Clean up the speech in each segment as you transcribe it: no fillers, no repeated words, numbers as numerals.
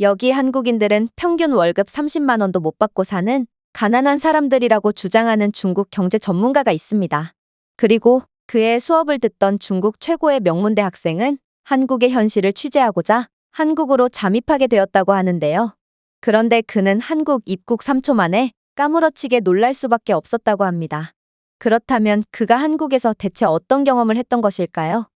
여기 한국인들은 평균 월급 30만 원도 못 받고 사는 가난한 사람들이라고 주장하는 중국 경제 전문가가 있습니다. 그리고 그의 수업을 듣던 중국 최고의 명문대 학생은 한국의 현실을 취재하고자 한국으로 잠입하게 되었다고 하는데요. 그런데 그는 한국 입국 3초 만에 까무러치게 놀랄 수밖에 없었다고 합니다. 그렇다면 그가 한국에서 대체 어떤 경험을 했던 것일까요?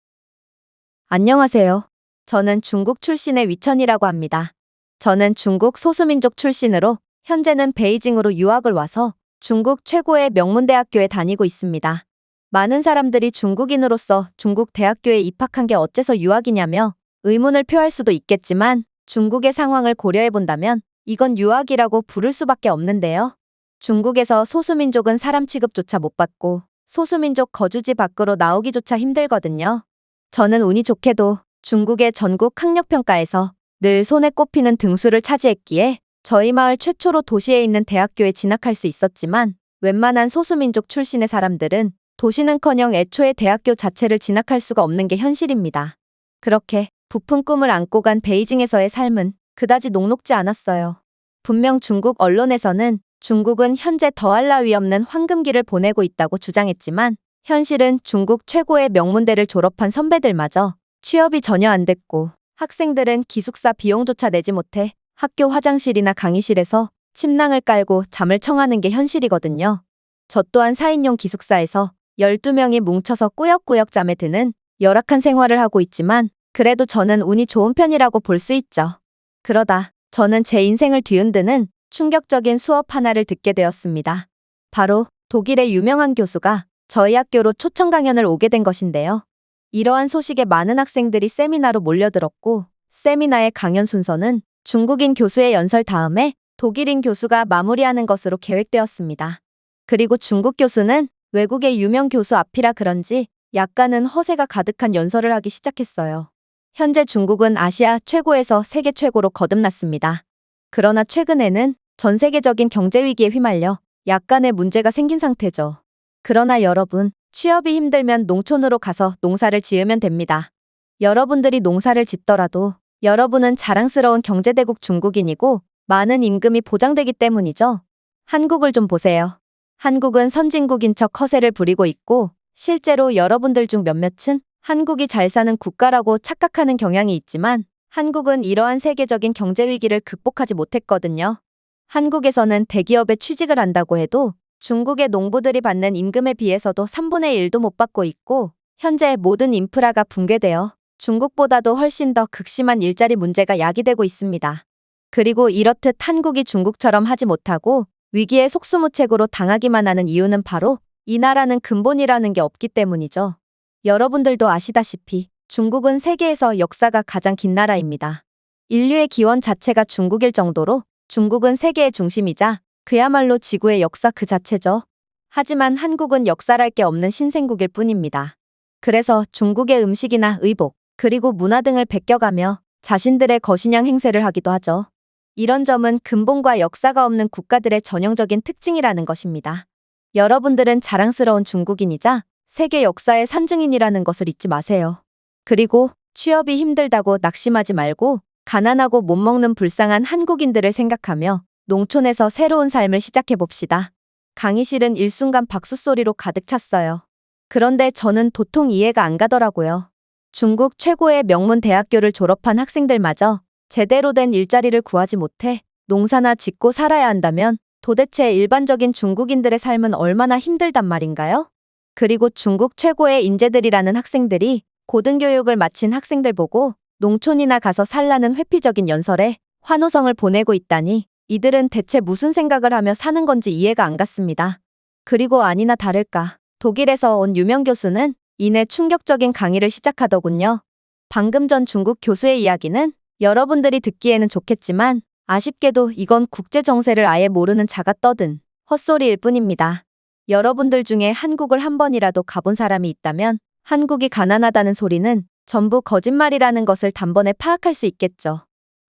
안녕하세요. 저는 중국 출신의 위천이라고 합니다. 저는 중국 소수민족 출신으로 현재는 베이징으로 유학을 와서 중국 최고의 명문대학교에 다니고 있습니다. 많은 사람들이 중국인으로서 중국 대학교에 입학한 게 어째서 유학이냐며 의문을 표할 수도 있겠지만 중국의 상황을 고려해 본다면 이건 유학이라고 부를 수밖에 없는데요. 중국에서 소수민족은 사람 취급조차 못 받고 소수민족 거주지 밖으로 나오기조차 힘들거든요. 저는 운이 좋게도 중국의 전국 학력평가에서 늘 손에 꼽히는 등수를 차지했기에 저희 마을 최초로 도시에 있는 대학교에 진학할 수 있었지만 웬만한 소수민족 출신의 사람들은 도시는커녕 애초에 대학교 자체를 진학할 수가 없는 게 현실입니다. 그렇게 부푼 꿈을 안고 간 베이징에서의 삶은 그다지 녹록지 않았어요. 분명 중국 언론에서는 중국은 현재 더할 나위 없는 황금기를 보내고 있다고 주장했지만 현실은 중국 최고의 명문대를 졸업한 선배들마저 취업이 전혀 안 됐고 학생들은 기숙사 비용조차 내지 못해 학교 화장실이나 강의실에서 침낭을 깔고 잠을 청하는 게 현실이거든요. 저 또한 4인용 기숙사에서 12명이 뭉쳐서 꾸역꾸역 잠에 드는 열악한 생활을 하고 있지만 그래도 저는 운이 좋은 편이라고 볼 수 있죠. 그러다 저는 제 인생을 뒤흔드는 충격적인 수업 하나를 듣게 되었습니다. 바로 독일의 유명한 교수가 저희 학교로 초청 강연을 오게 된 것인데요. 이러한 소식에 많은 학생들이 세미나로 몰려들었고 세미나의 강연 순서는 중국인 교수의 연설 다음에 독일인 교수가 마무리하는 것으로 계획되었습니다. 그리고 중국 교수는 외국의 유명 교수 앞이라 그런지 약간은 허세가 가득한 연설을 하기 시작했어요. 현재 중국은 아시아 최고에서 세계 최고로 거듭났습니다. 그러나 최근에는 전 세계적인 경제 위기에 휘말려 약간의 문제가 생긴 상태죠. 그러나 여러분, 취업이 힘들면 농촌으로 가서 농사를 지으면 됩니다. 여러분들이 농사를 짓더라도 여러분은 자랑스러운 경제대국 중국인이고 많은 임금이 보장되기 때문이죠. 한국을 좀 보세요. 한국은 선진국인 척 허세를 부리고 있고 실제로 여러분들 중 몇몇은 한국이 잘 사는 국가라고 착각하는 경향이 있지만 한국은 이러한 세계적인 경제 위기를 극복하지 못했거든요. 한국에서는 대기업에 취직을 한다고 해도 중국의 농부들이 받는 임금에 비해서도 3분의 1도 못 받고 있고 현재 모든 인프라가 붕괴되어 중국보다도 훨씬 더 극심한 일자리 문제가 야기되고 있습니다. 그리고 이렇듯 한국이 중국처럼 하지 못하고 위기에 속수무책으로 당하기만 하는 이유는 바로 이 나라는 근본이라는 게 없기 때문이죠. 여러분들도 아시다시피 중국은 세계에서 역사가 가장 긴 나라입니다. 인류의 기원 자체가 중국일 정도로 중국은 세계의 중심이자 그야말로 지구의 역사 그 자체죠. 하지만 한국은 역사랄 게 없는 신생국일 뿐입니다. 그래서 중국의 음식이나 의복, 그리고 문화 등을 베껴가며 자신들의 거신양 행세를 하기도 하죠. 이런 점은 근본과 역사가 없는 국가들의 전형적인 특징이라는 것입니다. 여러분들은 자랑스러운 중국인이자 세계 역사의 산증인이라는 것을 잊지 마세요. 그리고 취업이 힘들다고 낙심하지 말고 가난하고 못 먹는 불쌍한 한국인들을 생각하며 농촌에서 새로운 삶을 시작해봅시다. 강의실은 일순간 박수소리로 가득 찼어요. 그런데 저는 도통 이해가 안 가더라고요. 중국 최고의 명문 대학교를 졸업한 학생들마저 제대로 된 일자리를 구하지 못해 농사나 짓고 살아야 한다면 도대체 일반적인 중국인들의 삶은 얼마나 힘들단 말인가요? 그리고 중국 최고의 인재들이라는 학생들이 고등교육을 마친 학생들 보고 농촌이나 가서 살라는 회피적인 연설에 환호성을 보내고 있다니 이들은 대체 무슨 생각을 하며 사는 건지 이해가 안 갔습니다. 그리고 아니나 다를까 독일에서 온 유명 교수는 이내 충격적인 강의를 시작하더군요. 방금 전 중국 교수의 이야기는 여러분들이 듣기에는 좋겠지만 아쉽게도 이건 국제 정세를 아예 모르는 자가 떠든 헛소리일 뿐입니다. 여러분들 중에 한국을 한 번이라도 가본 사람이 있다면 한국이 가난하다는 소리는 전부 거짓말이라는 것을 단번에 파악할 수 있겠죠.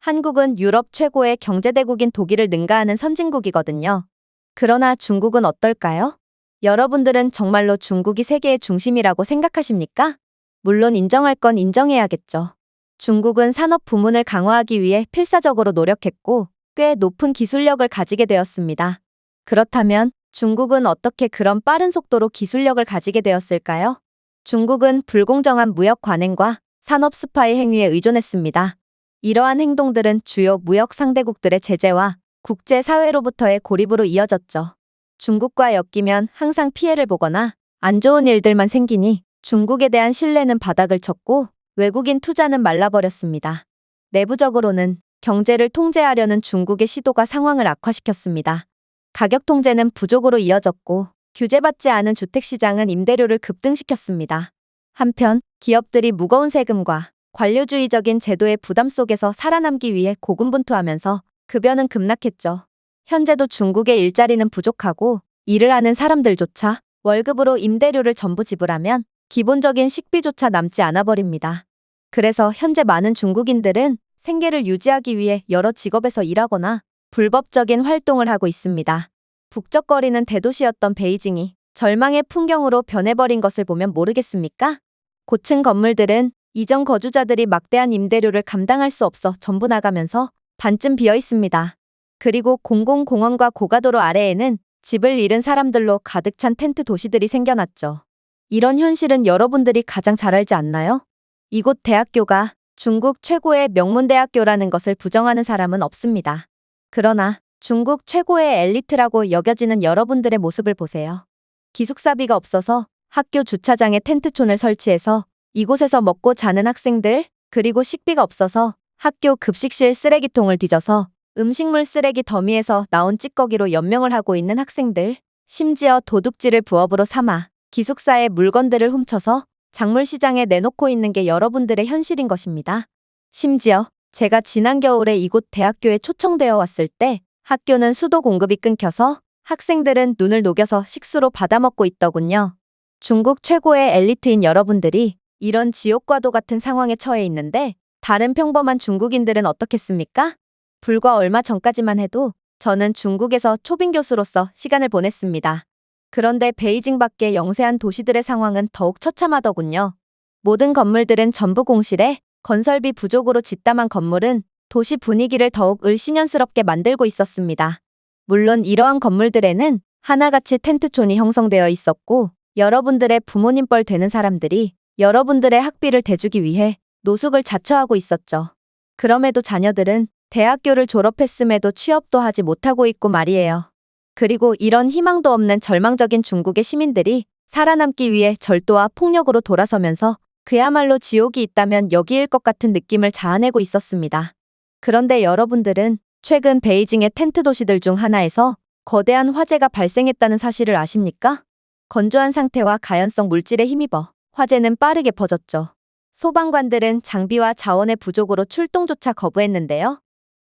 한국은 유럽 최고의 경제대국인 독일을 능가하는 선진국이거든요. 그러나 중국은 어떨까요? 여러분들은 정말로 중국이 세계의 중심이라고 생각하십니까? 물론 인정할 건 인정해야겠죠. 중국은 산업 부문을 강화하기 위해 필사적으로 노력했고 꽤 높은 기술력을 가지게 되었습니다. 그렇다면 중국은 어떻게 그런 빠른 속도로 기술력을 가지게 되었을까요? 중국은 불공정한 무역 관행과 산업 스파이 행위에 의존했습니다. 이러한 행동들은 주요 무역 상대국들의 제재와 국제사회로부터의 고립으로 이어졌죠. 중국과 엮이면 항상 피해를 보거나 안 좋은 일들만 생기니 중국에 대한 신뢰는 바닥을 쳤고 외국인 투자는 말라버렸습니다. 내부적으로는 경제를 통제하려는 중국의 시도가 상황을 악화시켰습니다. 가격 통제는 부족으로 이어졌고 규제받지 않은 주택시장은 임대료를 급등시켰습니다. 한편 기업들이 무거운 세금과 관료주의적인 제도의 부담 속에서 살아남기 위해 고군분투하면서 급여는 급락했죠. 현재도 중국의 일자리는 부족하고 일을 하는 사람들조차 월급으로 임대료를 전부 지불하면 기본적인 식비조차 남지 않아 버립니다. 그래서 현재 많은 중국인들은 생계를 유지하기 위해 여러 직업에서 일하거나 불법적인 활동을 하고 있습니다. 북적거리는 대도시였던 베이징이 절망의 풍경으로 변해버린 것을 보면 모르겠습니까? 고층 건물들은 이전 거주자들이 막대한 임대료를 감당할 수 없어 전부 나가면서 반쯤 비어 있습니다. 그리고 공공공원과 고가도로 아래에는 집을 잃은 사람들로 가득 찬 텐트 도시들이 생겨났죠. 이런 현실은 여러분들이 가장 잘 알지 않나요? 이곳 대학교가 중국 최고의 명문대학교라는 것을 부정하는 사람은 없습니다. 그러나 중국 최고의 엘리트라고 여겨지는 여러분들의 모습을 보세요. 기숙사비가 없어서 학교 주차장에 텐트촌을 설치해서 이곳에서 먹고 자는 학생들, 그리고 식비가 없어서 학교 급식실 쓰레기통을 뒤져서 음식물 쓰레기 더미에서 나온 찌꺼기로 연명을 하고 있는 학생들, 심지어 도둑질을 부업으로 삼아 기숙사의 물건들을 훔쳐서 작물시장에 내놓고 있는 게 여러분들의 현실인 것입니다. 심지어 제가 지난 겨울에 이곳 대학교에 초청되어 왔을 때 학교는 수도 공급이 끊겨서 학생들은 눈을 녹여서 식수로 받아먹고 있더군요. 중국 최고의 엘리트인 여러분들이 이런 지옥과도 같은 상황에 처해 있는데 다른 평범한 중국인들은 어떻겠습니까? 불과 얼마 전까지만 해도 저는 중국에서 초빙 교수로서 시간을 보냈습니다. 그런데 베이징 밖의 영세한 도시들의 상황은 더욱 처참하더군요. 모든 건물들은 전부 공실에 건설비 부족으로 짓담한 건물은 도시 분위기를 더욱 을씨년스럽게 만들고 있었습니다. 물론 이러한 건물들에는 하나같이 텐트촌이 형성되어 있었고 여러분들의 부모님 뻘 되는 사람들이 여러분들의 학비를 대주기 위해 노숙을 자처하고 있었죠. 그럼에도 자녀들은 대학교를 졸업했음에도 취업도 하지 못하고 있고 말이에요. 그리고 이런 희망도 없는 절망적인 중국의 시민들이 살아남기 위해 절도와 폭력으로 돌아서면서 그야말로 지옥이 있다면 여기일 것 같은 느낌을 자아내고 있었습니다. 그런데 여러분들은 최근 베이징의 텐트 도시들 중 하나에서 거대한 화재가 발생했다는 사실을 아십니까? 건조한 상태와 가연성 물질에 힘입어 화재는 빠르게 퍼졌죠. 소방관들은 장비와 자원의 부족으로 출동조차 거부했는데요.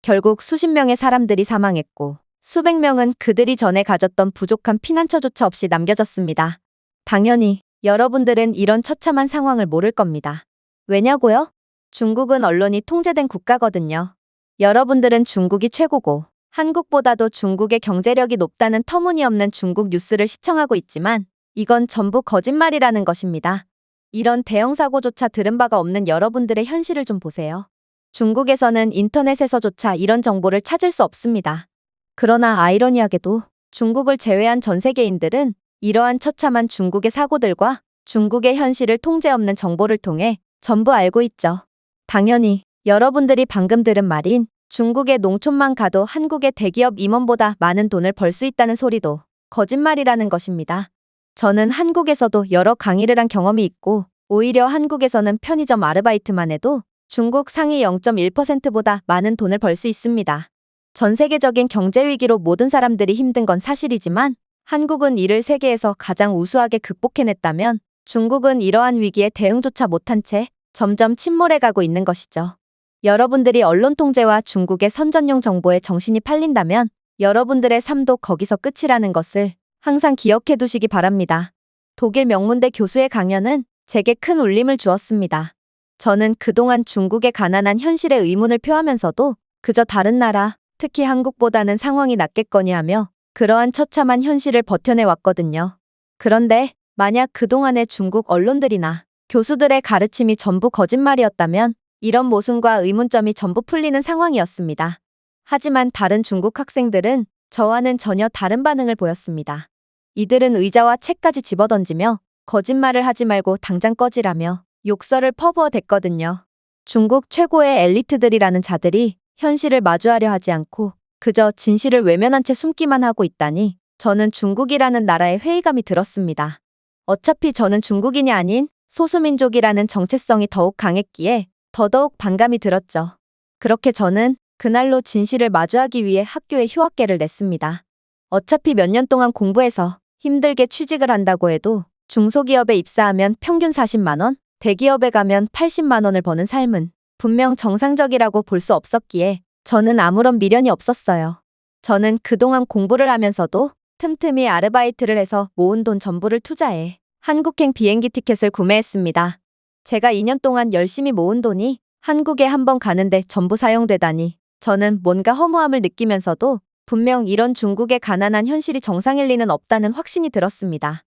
결국 수십 명의 사람들이 사망했고 수백 명은 그들이 전에 가졌던 부족한 피난처조차 없이 남겨졌습니다. 당연히 여러분들은 이런 처참한 상황을 모를 겁니다. 왜냐고요? 중국은 언론이 통제된 국가거든요. 여러분들은 중국이 최고고 한국보다도 중국의 경제력이 높다는 터무니없는 중국 뉴스를 시청하고 있지만 이건 전부 거짓말이라는 것입니다. 이런 대형 사고조차 들은 바가 없는 여러분들의 현실을 좀 보세요. 중국에서는 인터넷에서조차 이런 정보를 찾을 수 없습니다. 그러나 아이러니하게도 중국을 제외한 전 세계인들은 이러한 처참한 중국의 사고들과 중국의 현실을 통제 없는 정보를 통해 전부 알고 있죠. 당연히 여러분들이 방금 들은 말인 중국의 농촌만 가도 한국의 대기업 임원보다 많은 돈을 벌 수 있다는 소리도 거짓말이라는 것입니다. 저는 한국에서도 여러 강의를 한 경험이 있고 오히려 한국에서는 편의점 아르바이트만 해도 중국 상위 0.1%보다 많은 돈을 벌 수 있습니다. 전 세계적인 경제 위기로 모든 사람들이 힘든 건 사실이지만 한국은 이를 세계에서 가장 우수하게 극복해냈다면 중국은 이러한 위기에 대응조차 못한 채 점점 침몰해가고 있는 것이죠. 여러분들이 언론 통제와 중국의 선전용 정보에 정신이 팔린다면 여러분들의 삶도 거기서 끝이라는 것을 항상 기억해 두시기 바랍니다. 독일 명문대 교수의 강연은 제게 큰 울림을 주었습니다. 저는 그동안 중국의 가난한 현실에 의문을 표하면서도 그저 다른 나라, 특히 한국보다는 상황이 낫겠거니 하며 그러한 처참한 현실을 버텨내 왔거든요. 그런데 만약 그동안의 중국 언론들이나 교수들의 가르침이 전부 거짓말이었다면 이런 모순과 의문점이 전부 풀리는 상황이었습니다. 하지만 다른 중국 학생들은 저와는 전혀 다른 반응을 보였습니다. 이들은 의자와 책까지 집어던지며 거짓말을 하지 말고 당장 꺼지라며 욕설을 퍼부어댔거든요. 중국 최고의 엘리트들이라는 자들이 현실을 마주하려 하지 않고 그저 진실을 외면한 채 숨기만 하고 있다니 저는 중국이라는 나라에 회의감이 들었습니다. 어차피 저는 중국인이 아닌 소수민족이라는 정체성이 더욱 강했기에 더더욱 반감이 들었죠. 그렇게 저는 그날로 진실을 마주하기 위해 학교에 휴학계를 냈습니다. 어차피 몇 년 동안 공부해서 힘들게 취직을 한다고 해도 중소기업에 입사하면 평균 40만 원, 대기업에 가면 80만 원을 버는 삶은 분명 정상적이라고 볼 수 없었기에 저는 아무런 미련이 없었어요. 저는 그동안 공부를 하면서도 틈틈이 아르바이트를 해서 모은 돈 전부를 투자해 한국행 비행기 티켓을 구매했습니다. 제가 2년 동안 열심히 모은 돈이 한국에 한번 가는데 전부 사용되다니 저는 뭔가 허무함을 느끼면서도 분명 이런 중국의 가난한 현실이 정상일 리는 없다는 확신이 들었습니다.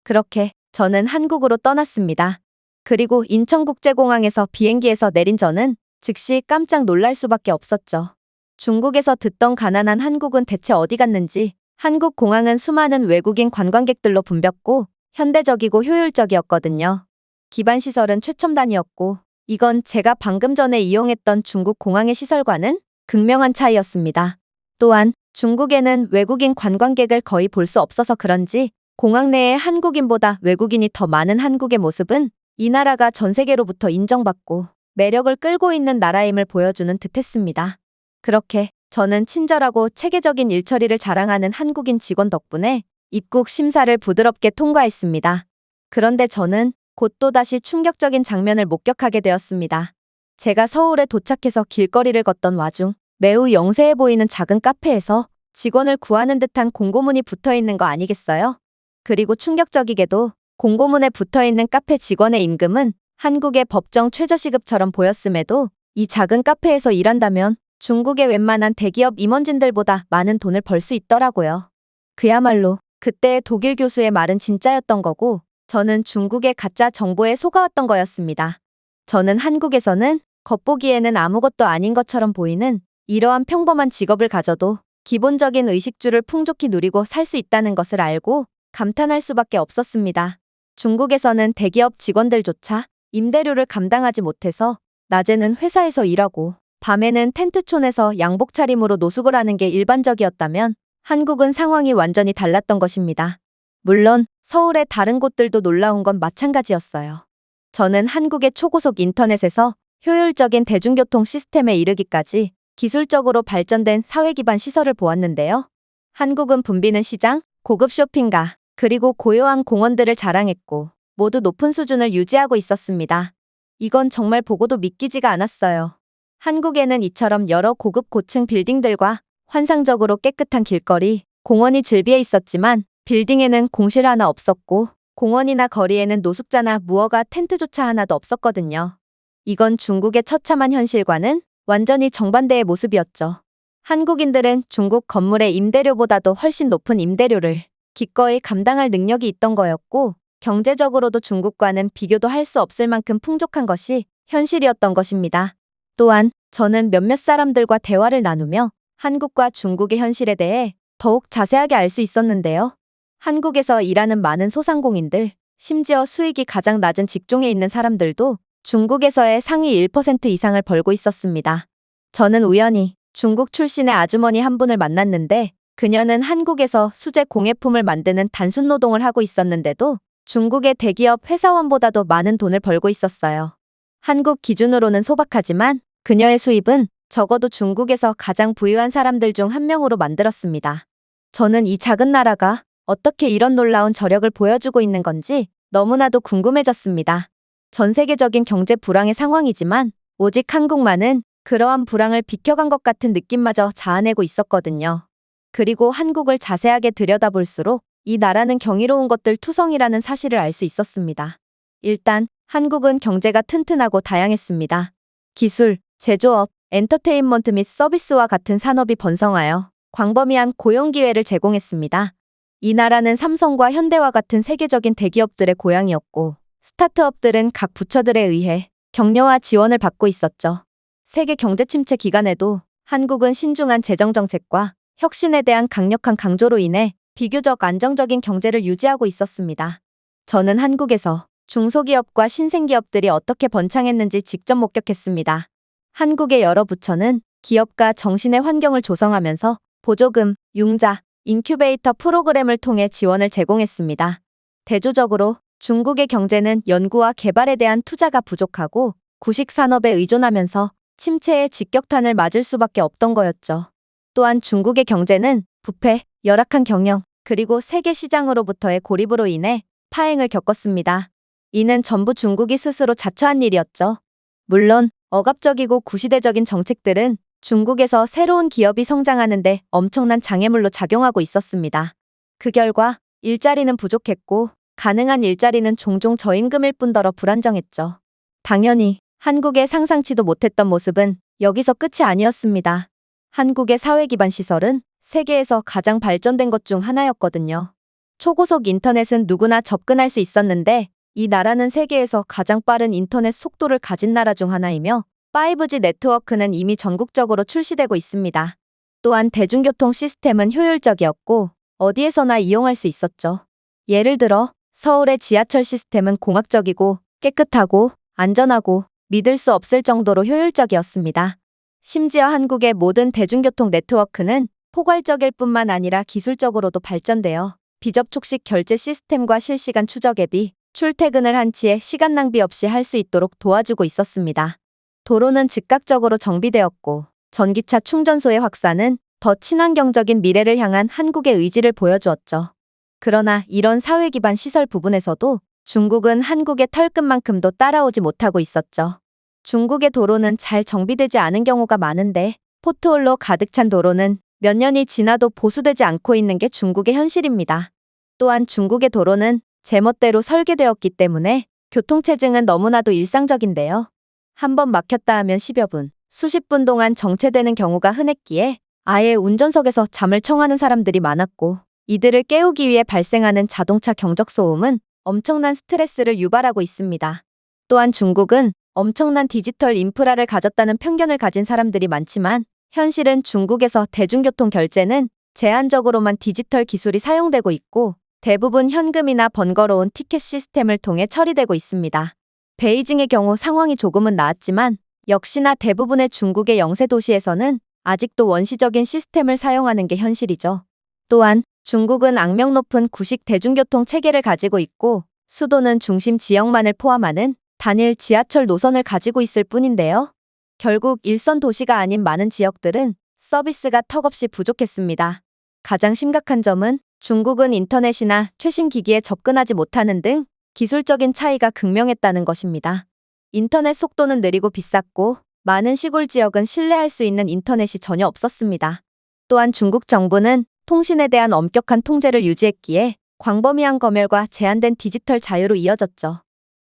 그렇게 저는 한국으로 떠났습니다. 그리고 인천국제공항에서 비행기에서 내린 저는 즉시 깜짝 놀랄 수밖에 없었죠. 중국에서 듣던 가난한 한국은 대체 어디 갔는지 한국 공항은 수많은 외국인 관광객들로 붐볐고 현대적이고 효율적이었거든요. 기반 시설은 최첨단이었고 이건 제가 방금 전에 이용했던 중국 공항의 시설과는 극명한 차이였습니다. 또한 중국에는 외국인 관광객을 거의 볼 수 없어서 그런지 공항 내에 한국인보다 외국인이 더 많은 한국의 모습은 이 나라가 전 세계로부터 인정받고 매력을 끌고 있는 나라임을 보여주는 듯했습니다. 그렇게 저는 친절하고 체계적인 일처리를 자랑하는 한국인 직원 덕분에 입국 심사를 부드럽게 통과했습니다. 그런데 저는 곧 또다시 충격적인 장면을 목격하게 되었습니다. 제가 서울에 도착해서 길거리를 걷던 와중 매우 영세해 보이는 작은 카페에서 직원을 구하는 듯한 공고문이 붙어 있는 거 아니겠어요? 그리고 충격적이게도 공고문에 붙어 있는 카페 직원의 임금은 한국의 법정 최저시급처럼 보였음에도 이 작은 카페에서 일한다면 중국의 웬만한 대기업 임원진들보다 많은 돈을 벌 수 있더라고요. 그야말로 그때의 독일 교수의 말은 진짜였던 거고 저는 중국의 가짜 정보에 속아왔던 거였습니다. 저는 한국에서는 겉보기에는 아무것도 아닌 것처럼 보이는 이러한 평범한 직업을 가져도 기본적인 의식주를 풍족히 누리고 살 수 있다는 것을 알고 감탄할 수밖에 없었습니다. 중국에서는 대기업 직원들조차 임대료를 감당하지 못해서 낮에는 회사에서 일하고 밤에는 텐트촌에서 양복 차림으로 노숙을 하는 게 일반적이었다면 한국은 상황이 완전히 달랐던 것입니다. 물론 서울의 다른 곳들도 놀라운 건 마찬가지였어요. 저는 한국의 초고속 인터넷에서 효율적인 대중교통 시스템에 이르기까지 기술적으로 발전된 사회 기반 시설을 보았는데요. 한국은 붐비는 시장, 고급 쇼핑가, 그리고 고요한 공원들을 자랑했고 모두 높은 수준을 유지하고 있었습니다. 이건 정말 보고도 믿기지가 않았어요. 한국에는 이처럼 여러 고급 고층 빌딩들과 환상적으로 깨끗한 길거리, 공원이 즐비해 있었지만 빌딩에는 공실 하나 없었고 공원이나 거리에는 노숙자나 무허가 텐트조차 하나도 없었거든요. 이건 중국의 처참한 현실과는 완전히 정반대의 모습이었죠. 한국인들은 중국 건물의 임대료보다도 훨씬 높은 임대료를 기꺼이 감당할 능력이 있던 거였고 경제적으로도 중국과는 비교도 할 수 없을 만큼 풍족한 것이 현실이었던 것입니다. 또한 저는 몇몇 사람들과 대화를 나누며 한국과 중국의 현실에 대해 더욱 자세하게 알 수 있었는데요. 한국에서 일하는 많은 소상공인들, 심지어 수익이 가장 낮은 직종에 있는 사람들도 중국에서의 상위 1% 이상을 벌고 있었습니다. 저는 우연히 중국 출신의 아주머니 한 분을 만났는데 그녀는 한국에서 수제 공예품을 만드는 단순 노동을 하고 있었는데도 중국의 대기업 회사원보다도 많은 돈을 벌고 있었어요. 한국 기준으로는 소박하지만 그녀의 수입은 적어도 중국에서 가장 부유한 사람들 중 한 명으로 만들었습니다. 저는 이 작은 나라가 어떻게 이런 놀라운 저력을 보여주고 있는 건지 너무나도 궁금해졌습니다. 전 세계적인 경제 불황의 상황이지만 오직 한국만은 그러한 불황을 비켜간 것 같은 느낌마저 자아내고 있었거든요. 그리고 한국을 자세하게 들여다볼수록 이 나라는 경이로운 것들 투성이라는 사실을 알 수 있었습니다. 일단 한국은 경제가 튼튼하고 다양했습니다. 기술, 제조업, 엔터테인먼트 및 서비스와 같은 산업이 번성하여 광범위한 고용 기회를 제공했습니다. 이 나라는 삼성과 현대와 같은 세계적인 대기업들의 고향이었고 스타트업들은 각 부처들에 의해 격려와 지원을 받고 있었죠. 세계 경제 침체 기간에도 한국은 신중한 재정 정책과 혁신에 대한 강력한 강조로 인해 비교적 안정적인 경제를 유지하고 있었습니다. 저는 한국에서 중소기업과 신생기업들이 어떻게 번창했는지 직접 목격했습니다. 한국의 여러 부처는 기업가 정신의 환경을 조성하면서 보조금, 융자, 인큐베이터 프로그램을 통해 지원을 제공했습니다. 대조적으로 중국의 경제는 연구와 개발에 대한 투자가 부족하고 구식 산업에 의존하면서 침체의 직격탄을 맞을 수밖에 없던 거였죠. 또한 중국의 경제는 부패, 열악한 경영, 그리고 세계 시장으로부터의 고립으로 인해 파행을 겪었습니다. 이는 전부 중국이 스스로 자처한 일이었죠. 물론 억압적이고 구시대적인 정책들은 중국에서 새로운 기업이 성장하는데 엄청난 장애물로 작용하고 있었습니다. 그 결과 일자리는 부족했고 가능한 일자리는 종종 저임금일 뿐더러 불안정했죠. 당연히 한국의 상상치도 못했던 모습은 여기서 끝이 아니었습니다. 한국의 사회 기반 시설은 세계에서 가장 발전된 것 중 하나였거든요. 초고속 인터넷은 누구나 접근할 수 있었는데 이 나라는 세계에서 가장 빠른 인터넷 속도를 가진 나라 중 하나이며 5G 네트워크는 이미 전국적으로 출시되고 있습니다. 또한 대중교통 시스템은 효율적이었고 어디에서나 이용할 수 있었죠. 예를 들어 서울의 지하철 시스템은 공학적이고 깨끗하고 안전하고 믿을 수 없을 정도로 효율적이었습니다. 심지어 한국의 모든 대중교통 네트워크는 포괄적일 뿐만 아니라 기술적으로도 발전되어 비접촉식 결제 시스템과 실시간 추적 앱이 출퇴근을 한치의 시간 낭비 없이 할 수 있도록 도와주고 있었습니다. 도로는 즉각적으로 정비되었고 전기차 충전소의 확산은 더 친환경적인 미래를 향한 한국의 의지를 보여주었죠. 그러나 이런 사회 기반 시설 부분에서도 중국은 한국의 털끝만큼도 따라오지 못하고 있었죠. 중국의 도로는 잘 정비되지 않은 경우가 많은데 포트홀로 가득 찬 도로는 몇 년이 지나도 보수되지 않고 있는 게 중국의 현실입니다. 또한 중국의 도로는 제멋대로 설계되었기 때문에 교통체증은 너무나도 일상적인데요. 한번 막혔다 하면 10여 분, 수십 분 동안 정체되는 경우가 흔했기에 아예 운전석에서 잠을 청하는 사람들이 많았고 이들을 깨우기 위해 발생하는 자동차 경적 소음은 엄청난 스트레스를 유발하고 있습니다. 또한 중국은 엄청난 디지털 인프라를 가졌다는 편견을 가진 사람들이 많지만 현실은 중국에서 대중교통 결제는 제한적으로만 디지털 기술이 사용되고 있고 대부분 현금이나 번거로운 티켓 시스템을 통해 처리되고 있습니다. 베이징의 경우 상황이 조금은 나았지만 역시나 대부분의 중국의 영세 도시에서는 아직도 원시적인 시스템을 사용하는 게 현실이죠. 또한 중국은 악명 높은 구식 대중교통 체계를 가지고 있고 수도는 중심 지역만을 포함하는 단일 지하철 노선을 가지고 있을 뿐인데요. 결국 일선 도시가 아닌 많은 지역들은 서비스가 턱없이 부족했습니다. 가장 심각한 점은 중국은 인터넷이나 최신 기기에 접근하지 못하는 등 기술적인 차이가 극명했다는 것입니다. 인터넷 속도는 느리고 비쌌고 많은 시골 지역은 신뢰할 수 있는 인터넷이 전혀 없었습니다. 또한 중국 정부는 통신에 대한 엄격한 통제를 유지했기에 광범위한 검열과 제한된 디지털 자유로 이어졌죠.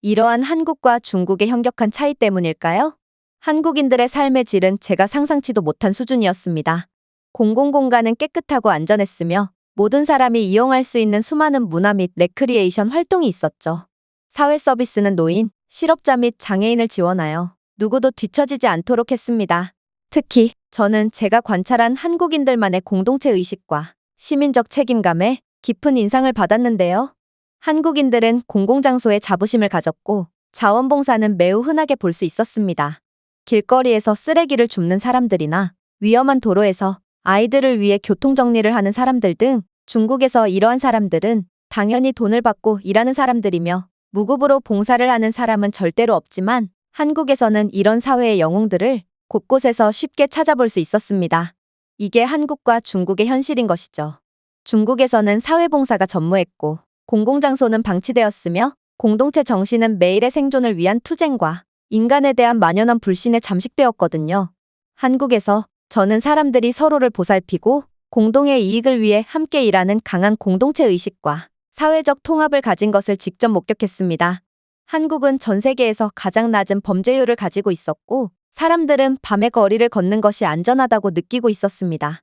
이러한 한국과 중국의 현격한 차이 때문일까요? 한국인들의 삶의 질은 제가 상상치도 못한 수준이었습니다. 공공공간은 깨끗하고 안전했으며 모든 사람이 이용할 수 있는 수많은 문화 및 레크리에이션 활동이 있었죠. 사회 서비스는 노인, 실업자 및 장애인을 지원하여 누구도 뒤처지지 않도록 했습니다. 특히 저는 제가 관찰한 한국인들만의 공동체 의식과 시민적 책임감에 깊은 인상을 받았는데요. 한국인들은 공공장소에 자부심을 가졌고 자원봉사는 매우 흔하게 볼 수 있었습니다. 길거리에서 쓰레기를 줍는 사람들이나 위험한 도로에서 아이들을 위해 교통정리를 하는 사람들 등 중국에서 이러한 사람들은 당연히 돈을 받고 일하는 사람들이며 무급으로 봉사를 하는 사람은 절대로 없지만 한국에서는 이런 사회의 영웅들을 곳곳에서 쉽게 찾아볼 수 있었습니다. 이게 한국과 중국의 현실인 것이죠. 중국에서는 사회봉사가 전무했고 공공장소는 방치되었으며 공동체 정신은 매일의 생존을 위한 투쟁과 인간에 대한 만연한 불신에 잠식되었거든요. 한국에서 저는 사람들이 서로를 보살피고 공동의 이익을 위해 함께 일하는 강한 공동체 의식과 사회적 통합을 가진 것을 직접 목격했습니다. 한국은 전 세계에서 가장 낮은 범죄율을 가지고 있었고 사람들은 밤에 거리를 걷는 것이 안전하다고 느끼고 있었습니다.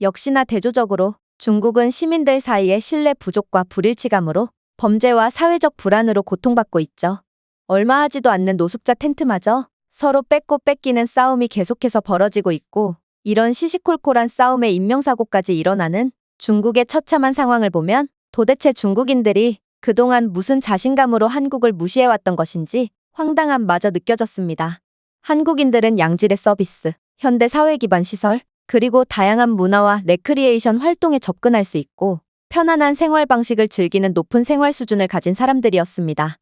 역시나 대조적으로 중국은 시민들 사이의 신뢰 부족과 불일치감으로 범죄와 사회적 불안으로 고통받고 있죠. 얼마 하지도 않는 노숙자 텐트마저 서로 뺏고 뺏기는 싸움이 계속해서 벌어지고 있고, 이런 시시콜콜한 싸움에 인명사고까지 일어나는 중국의 처참한 상황을 보면 도대체 중국인들이 그동안 무슨 자신감으로 한국을 무시해왔던 것인지 황당함마저 느껴졌습니다. 한국인들은 양질의 서비스, 현대 사회 기반 시설, 그리고 다양한 문화와 레크리에이션 활동에 접근할 수 있고 편안한 생활 방식을 즐기는 높은 생활 수준을 가진 사람들이었습니다.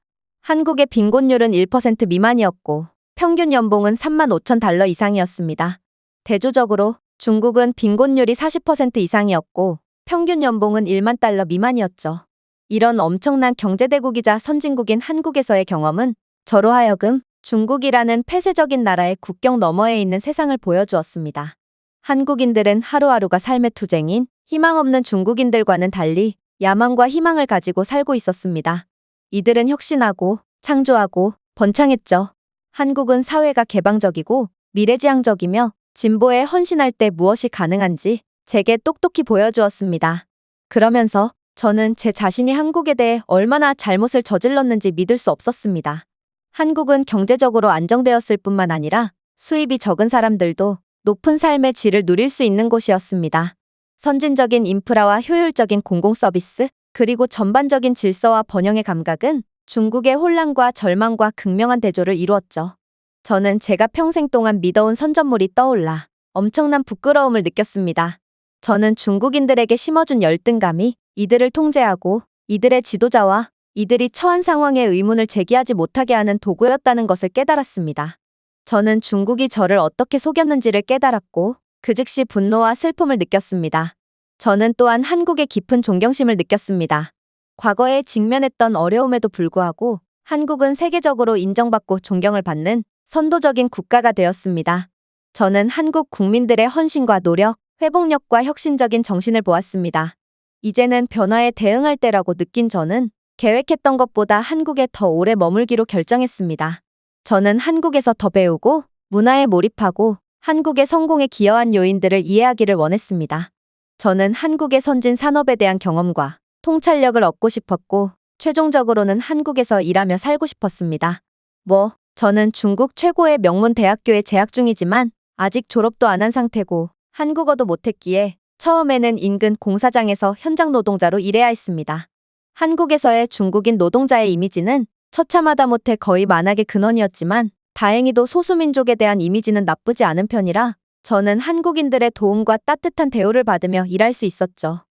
한국의 빈곤율은 1% 미만이었고 평균 연봉은 35,000달러 이상이었습니다. 대조적으로 중국은 빈곤율이 40% 이상이었고 평균 연봉은 1만 달러 미만이었죠. 이런 엄청난 경제대국이자 선진국인 한국에서의 경험은 저로 하여금 중국이라는 폐쇄적인 나라의 국경 너머에 있는 세상을 보여주었습니다. 한국인들은 하루하루가 삶의 투쟁인 희망 없는 중국인들과는 달리 야망과 희망을 가지고 살고 있었습니다. 이들은 혁신하고 창조하고 번창했죠. 한국은 사회가 개방적이고 미래지향적이며 진보에 헌신할 때 무엇이 가능한지 제게 똑똑히 보여주었습니다. 그러면서 저는 제 자신이 한국에 대해 얼마나 잘못을 저질렀는지 믿을 수 없었습니다. 한국은 경제적으로 안정되었을 뿐만 아니라 수입이 적은 사람들도 높은 삶의 질을 누릴 수 있는 곳이었습니다. 선진적인 인프라와 효율적인 공공서비스, 그리고 전반적인 질서와 번영의 감각은 중국의 혼란과 절망과 극명한 대조를 이루었죠. 저는 제가 평생 동안 믿어온 선전물이 떠올라 엄청난 부끄러움을 느꼈습니다. 저는 중국인들에게 심어준 열등감이 이들을 통제하고 이들의 지도자와 이들이 처한 상황에 의문을 제기하지 못하게 하는 도구였다는 것을 깨달았습니다. 저는 중국이 저를 어떻게 속였는지를 깨달았고 그 즉시 분노와 슬픔을 느꼈습니다. 저는 또한 한국의 깊은 존경심을 느꼈습니다. 과거에 직면했던 어려움에도 불구하고 한국은 세계적으로 인정받고 존경을 받는 선도적인 국가가 되었습니다. 저는 한국 국민들의 헌신과 노력, 회복력과 혁신적인 정신을 보았습니다. 이제는 변화에 대응할 때라고 느낀 저는 계획했던 것보다 한국에 더 오래 머물기로 결정했습니다. 저는 한국에서 더 배우고 문화에 몰입하고 한국의 성공에 기여한 요인들을 이해하기를 원했습니다. 저는 한국의 선진 산업에 대한 경험과 통찰력을 얻고 싶었고 최종적으로는 한국에서 일하며 살고 싶었습니다. 저는 중국 최고의 명문 대학교에 재학 중이지만 아직 졸업도 안 한 상태고 한국어도 못했기에 처음에는 인근 공사장에서 현장 노동자로 일해야 했습니다. 한국에서의 중국인 노동자의 이미지는 처참하다 못해 거의 만악의 근원이었지만 다행히도 소수민족에 대한 이미지는 나쁘지 않은 편이라 저는 한국인들의 도움과 따뜻한 대우를 받으며 일할 수 있었죠.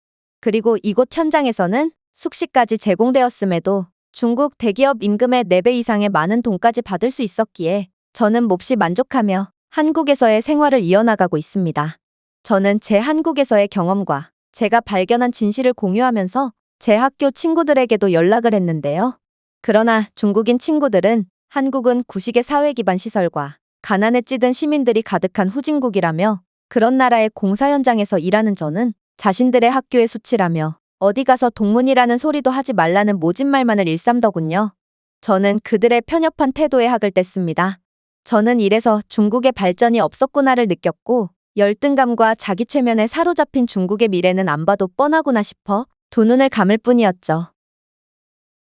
그리고 이곳 현장에서는 숙식까지 제공되었음에도 중국 대기업 임금의 4배 이상의 많은 돈까지 받을 수 있었기에 저는 몹시 만족하며 한국에서의 생활을 이어나가고 있습니다. 저는 제 한국에서의 경험과 제가 발견한 진실을 공유하면서 제 학교 친구들에게도 연락을 했는데요. 그러나 중국인 친구들은 한국은 구식의 사회 기반 시설과 가난에 찌든 시민들이 가득한 후진국이라며 그런 나라의 공사 현장에서 일하는 저는 자신들의 학교의 수치라며 어디 가서 동문이라는 소리도 하지 말라는 모진말만을 일삼더군요. 저는 그들의 편협한 태도에 학을 뗐습니다. 저는 이래서 중국의 발전이 없었구나를 느꼈고 열등감과 자기 최면에 사로잡힌 중국의 미래는 안 봐도 뻔하구나 싶어 두 눈을 감을 뿐이었죠.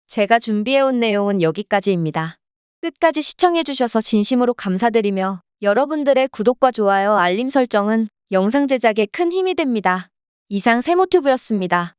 제가 준비해온 내용은 여기까지입니다. 끝까지 시청해주셔서 진심으로 감사드리며 여러분들의 구독과 좋아요, 알림 설정은 영상 제작에 큰 힘이 됩니다. 이상 세모튜브였습니다.